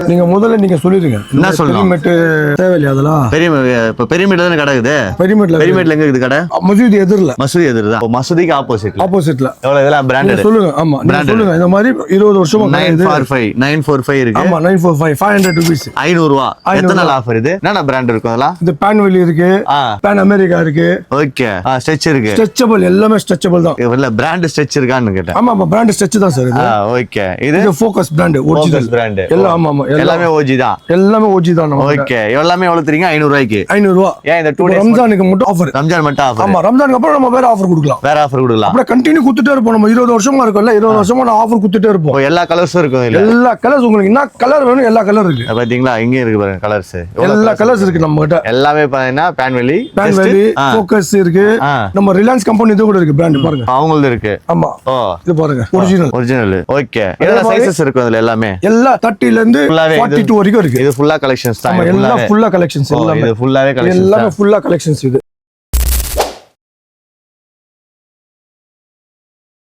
நீங்க முதல்ல நீங்க சொல்லிருங்க என்ன சொல்லணும்? பெரியமேட்டு தேவையில்லையா அதெல்லாம்? பெரியமேட்ல தானே கடை இருக்குது. பெரியமேட்ல எங்க இருக்குது கடை? மசூதி எதிரில். மசூதி எதிர் தான். மசூதிக்கு ஆப்போசிட்ல. எவ்வளவு இதெல்லாம் பிராண்டட் சொல்லுங்க. ஆமா சொல்லுங்க. இந்த மாதிரி 20 வருஷமா 945 இருக்கு. ஆமா 945 500 rupees. 500 ரூபாய். எத்தனை நாள் ஆஃபர் இது? என்னென்ன பிராண்ட் இருக்கும் அதெல்லாம்? இந்த பேன் வெளி இருக்கு, பேன் அமெரிக்கா இருக்கு. ஓகே. ஸ்ட்ரெச் இருக்கு. ஸ்ட்ரெச்சபிள் எல்லாமே ஸ்ட்ரெச்சபிள் தான். இல்ல பிராண்ட் ஸ்ட்ரெச் இருக்கான்னு கேட்டேன். ஆமா பிராண்ட் ஸ்ட்ரெச் தான் சார் இது. ஓகே. இது ஃபோக்கஸ் பிராண்ட் ஒரிஜினல் பிராண்ட். எல்லாம். ஆமா எல்லாமே ஓஜி தான். எல்லாமே ஓஜி தான். ஓகே. எல்லாமே எவ்வளவு தரீங்க? 500 ரூபாய்க்கு. 500 ரூபாய். ஏன் இந்த 2 டேஸ் ரம்ஜானுக்கு மட்டும் ஆஃபர்? ரம்ஜான் மட்டும் ஆஃபர். ஆமா ரம்ஜானுக்கு அப்புறம் நம்ம வேற ஆஃபர் கொடுக்கலாம். வேற ஆஃபர் கொடுக்கலாம். அப்படியே கண்டினியூ கொடுத்துட்டே இருப்போம். நம்ம 20 வருஷமா இருக்கும்ல, 20 வருஷமா நான் ஆஃபர் கொடுத்துட்டே இருப்போம். எல்லா கலர்ஸும் இருக்கும் இல்ல? எல்லா கலர்ஸ் உங்களுக்கு என்ன கலர் வேணும் எல்லா கலர் இருக்கு. பாத்தீங்களா? இங்க இருக்கு பாருங்க கலர்ஸ். எல்லா கலர்ஸ் இருக்கு நம்ம கிட்ட. எல்லாமே பாத்தீங்கன்னா பேன் வெளி, ஃபோக்கஸ் இருக்கு. நம்ம ரிலையன்ஸ் கம்பெனி இது கூட இருக்கு பிராண்ட் பாருங்க. அவங்களது இருக்கு. ஆமா. இது பாருங்க ஒரிஜினல். ஓகே. எல்லா சைஸஸ் இருக்கு அதுல எல்லாமே. எல்லா 30 ல இருந்து 42 வரைக்கும் இருக்கு. இது ஃபுல்லா கலெக்ஷன்ஸ் தான். எல்லாம் ஃபுல்லா கலெக்ஷன்ஸ். இது ஃபுல்லாவே கலெக்ஷன்ஸ். எல்லாமே ஃபுல்லா கலெக்ஷன்ஸ் இது.